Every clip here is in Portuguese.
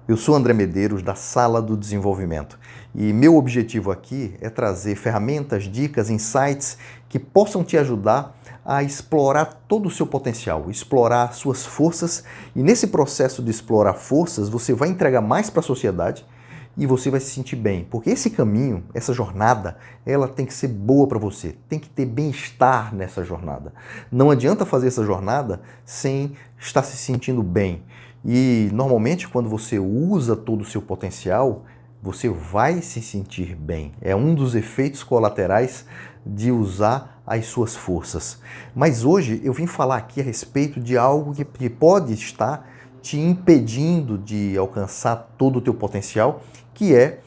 Eu sou André Medeiros, da Sala do Desenvolvimento, e meu objetivo aqui é trazer ferramentas, dicas, insights que possam te ajudar a explorar todo o seu potencial, explorar suas forças, e nesse processo de explorar forças, você vai entregar mais para a sociedade e você vai se sentir bem, porque esse caminho, essa jornada, ela tem que ser boa para você, tem que ter bem-estar nessa jornada. Não adianta fazer essa jornada sem estar se sentindo bem. E normalmente quando você usa todo o seu potencial, você vai se sentir bem. É um dos efeitos colaterais de usar as suas forças. Mas hoje eu vim falar aqui a respeito de algo que pode estar te impedindo de alcançar todo o teu potencial, que é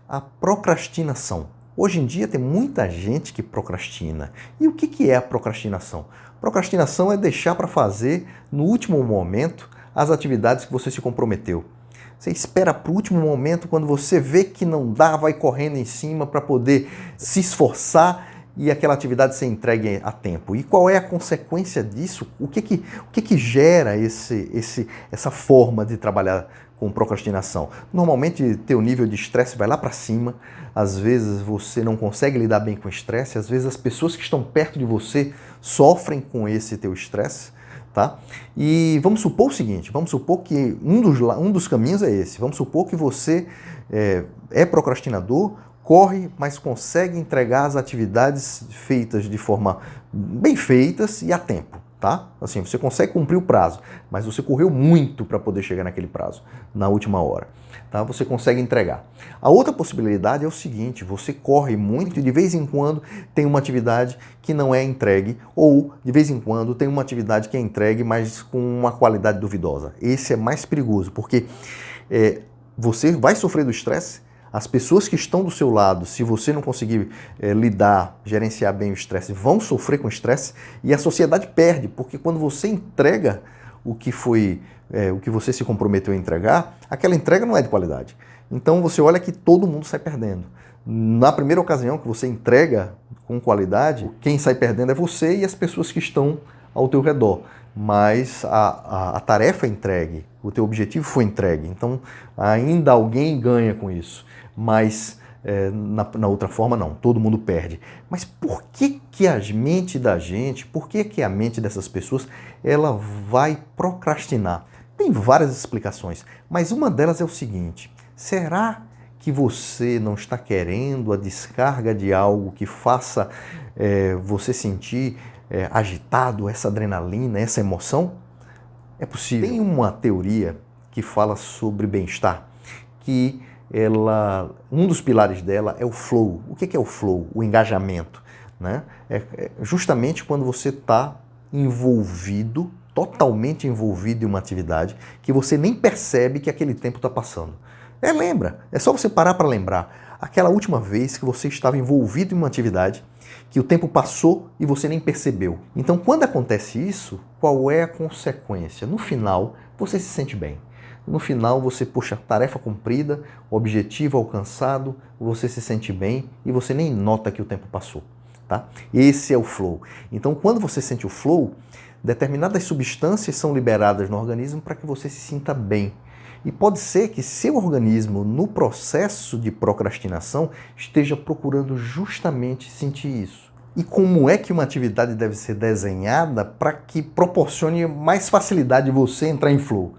a procrastinação. Hoje em dia tem muita gente que procrastina. E o que é a procrastinação? Procrastinação é deixar para fazer no último momento as atividades que você se comprometeu. Você espera para o último momento, quando você vê que não dá, vai correndo em cima para poder se esforçar e aquela atividade ser entregue a tempo. E qual é a consequência disso? O que gera essa forma de trabalhar com procrastinação? Normalmente, teu nível de estresse vai lá para cima, às vezes você não consegue lidar bem com o estresse, às vezes as pessoas que estão perto de você sofrem com esse teu estresse. Tá? E vamos supor o seguinte, vamos supor que um dos caminhos é esse, vamos supor que você é procrastinador, corre, mas consegue entregar as atividades feitas de forma bem feitas e a tempo, tá? Assim, você consegue cumprir o prazo, mas você correu muito para poder chegar naquele prazo, na última hora, tá? Você consegue entregar. A outra possibilidade é o seguinte, você corre muito e de vez em quando tem uma atividade que não é entregue, ou de vez em quando tem uma atividade que é entregue, mas com uma qualidade duvidosa. Esse é mais perigoso, porque você vai sofrer do estresse. As pessoas que estão do seu lado, se você não conseguir lidar, gerenciar bem o estresse, vão sofrer com estresse e a sociedade perde, porque quando você entrega o que você se comprometeu a entregar, aquela entrega não é de qualidade. Então você olha que todo mundo sai perdendo. Na primeira ocasião que você entrega com qualidade, quem sai perdendo é você e as pessoas que estão ao teu redor. Mas a tarefa é entregue, o teu objetivo foi entregue, então ainda alguém ganha com isso, mas na outra forma não, todo mundo perde. Mas por que a mente da gente, por que a mente dessas pessoas, ela vai procrastinar? Tem várias explicações, mas uma delas é o seguinte, será que você não está querendo a descarga de algo que faça você sentir agitado, essa adrenalina, essa emoção? É possível. Tem uma teoria que fala sobre bem-estar, que um dos pilares dela é o flow. O que é o flow? O engajamento, né? É justamente quando você está envolvido, totalmente envolvido em uma atividade, que você nem percebe que aquele tempo está passando. Lembra, é só você parar para lembrar aquela última vez que você estava envolvido em uma atividade, que o tempo passou e você nem percebeu. Então, quando acontece isso, qual é a consequência? No final, você se sente bem. No final, você, poxa, tarefa cumprida, objetivo alcançado, você se sente bem e você nem nota que o tempo passou. Tá? Esse é o flow. Então, quando você sente o flow, determinadas substâncias são liberadas no organismo para que você se sinta bem. E pode ser que seu organismo, no processo de procrastinação, esteja procurando justamente sentir isso. E como é que uma atividade deve ser desenhada para que proporcione mais facilidade de você entrar em flow?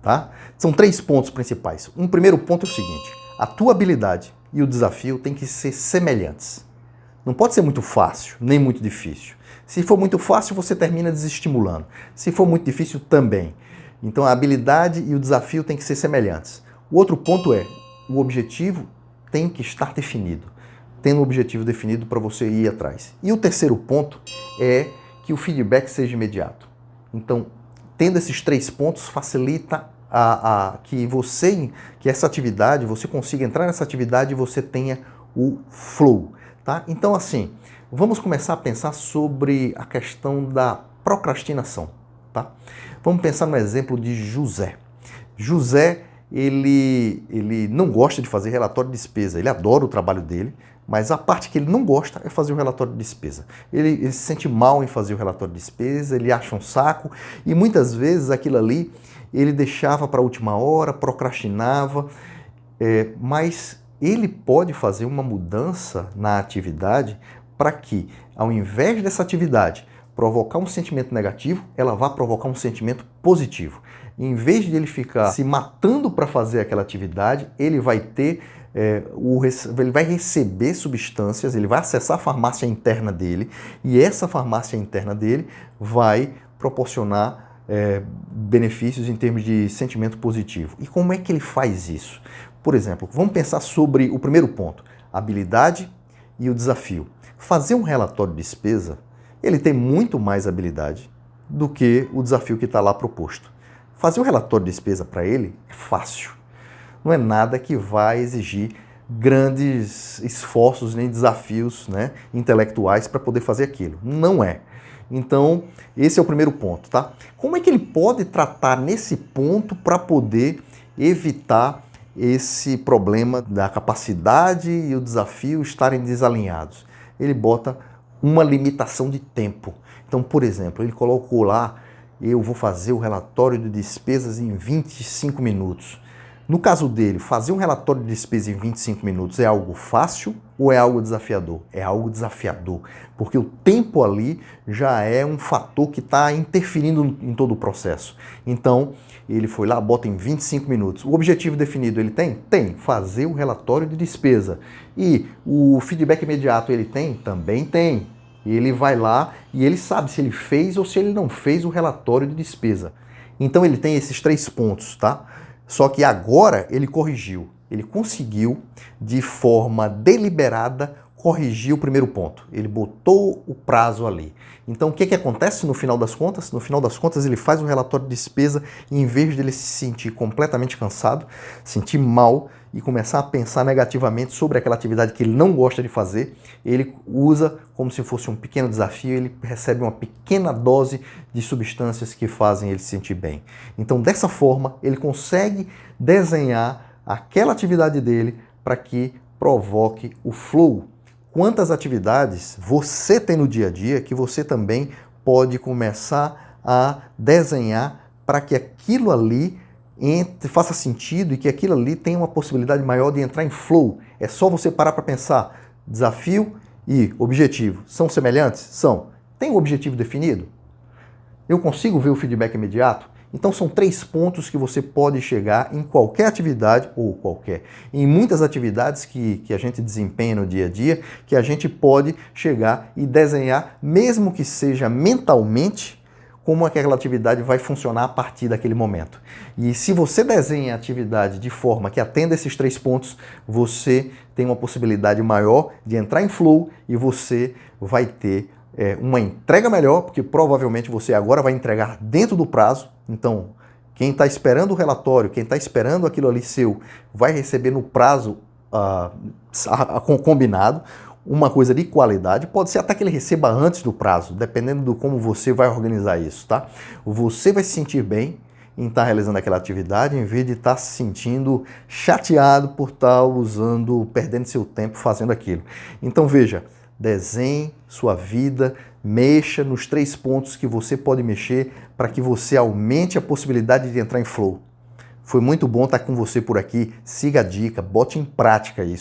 Tá? São 3 pontos principais. Um primeiro ponto é o seguinte, a tua habilidade e o desafio têm que ser semelhantes. Não pode ser muito fácil, nem muito difícil. Se for muito fácil, você termina desestimulando. Se for muito difícil, também. Então a habilidade e o desafio têm que ser semelhantes. O outro ponto é, o objetivo tem que estar definido. Tendo um objetivo definido para você ir atrás. E o terceiro ponto é que o feedback seja imediato. Então, tendo esses 3 pontos, facilita que essa atividade, você consiga entrar nessa atividade e você tenha o flow. Tá? Então, assim, vamos começar a pensar sobre a questão da procrastinação. Tá? Vamos pensar no exemplo de José. José, ele não gosta de fazer relatório de despesa, ele adora o trabalho dele, mas a parte que ele não gosta é fazer o relatório de despesa. Ele se sente mal em fazer o relatório de despesa, ele acha um saco e muitas vezes aquilo ali ele deixava para a última hora, procrastinava, mas ele pode fazer uma mudança na atividade para que, ao invés dessa atividade provocar um sentimento negativo, ela vá provocar um sentimento positivo. Em vez de ele ficar se matando para fazer aquela atividade, ele vai ter, ele vai receber substâncias, ele vai acessar a farmácia interna dele, e essa farmácia interna dele vai proporcionar benefícios em termos de sentimento positivo. E como é que ele faz isso? Por exemplo, vamos pensar sobre o primeiro ponto, a habilidade e o desafio. Fazer um relatório de despesa, ele tem muito mais habilidade do que o desafio que está lá proposto. Fazer um relatório de despesa para ele é fácil. Não é nada que vai exigir grandes esforços nem desafios, né, intelectuais para poder fazer aquilo. Não é. Então, esse é o primeiro ponto, tá? Como é que ele pode tratar nesse ponto para poder evitar esse problema da capacidade e o desafio estarem desalinhados? Ele bota uma limitação de tempo. Então, por exemplo, ele colocou lá, eu vou fazer o relatório de despesas em 25 minutos. No caso dele, fazer um relatório de despesa em 25 minutos é algo fácil ou é algo desafiador? É algo desafiador, porque o tempo ali já é um fator que está interferindo em todo o processo. Então, ele foi lá, bota em 25 minutos. O objetivo definido ele tem? Tem. Fazer o relatório de despesa. E o feedback imediato ele tem? Também tem. Ele vai lá e ele sabe se ele fez ou se ele não fez o relatório de despesa. Então ele tem esses 3 pontos, tá? Só que agora ele corrigiu. Ele conseguiu, de forma deliberada, corrigir o primeiro ponto. Ele botou o prazo ali. Então o que acontece no final das contas? No final das contas ele faz o relatório de despesa e em vez de ele se sentir completamente cansado, sentir mal e começar a pensar negativamente sobre aquela atividade que ele não gosta de fazer, ele usa como se fosse um pequeno desafio, ele recebe uma pequena dose de substâncias que fazem ele se sentir bem. Então dessa forma ele consegue desenhar aquela atividade dele para que provoque o flow. Quantas atividades você tem no dia a dia que você também pode começar a desenhar para que aquilo ali faça sentido e que aquilo ali tenha uma possibilidade maior de entrar em flow? É só você parar para pensar. Desafio e objetivo são semelhantes? São. Tem o objetivo definido? Eu consigo ver o feedback imediato? Então são 3 pontos que você pode chegar em qualquer atividade, ou em muitas atividades que a gente desempenha no dia a dia, que a gente pode chegar e desenhar, mesmo que seja mentalmente, como aquela atividade vai funcionar a partir daquele momento. E se você desenha a atividade de forma que atenda esses 3 pontos, você tem uma possibilidade maior de entrar em flow e você vai ter uma entrega melhor, porque provavelmente você agora vai entregar dentro do prazo. Então, quem está esperando o relatório, quem está esperando aquilo ali seu, vai receber no prazo combinado. Uma coisa de qualidade, pode ser até que ele receba antes do prazo, dependendo de como você vai organizar isso, tá? Você vai se sentir bem em estar realizando aquela atividade, em vez de estar se sentindo chateado por estar perdendo seu tempo fazendo aquilo. Então veja, desenhe sua vida, mexa nos 3 pontos que você pode mexer para que você aumente a possibilidade de entrar em flow. Foi muito bom estar com você por aqui, siga a dica, bote em prática isso.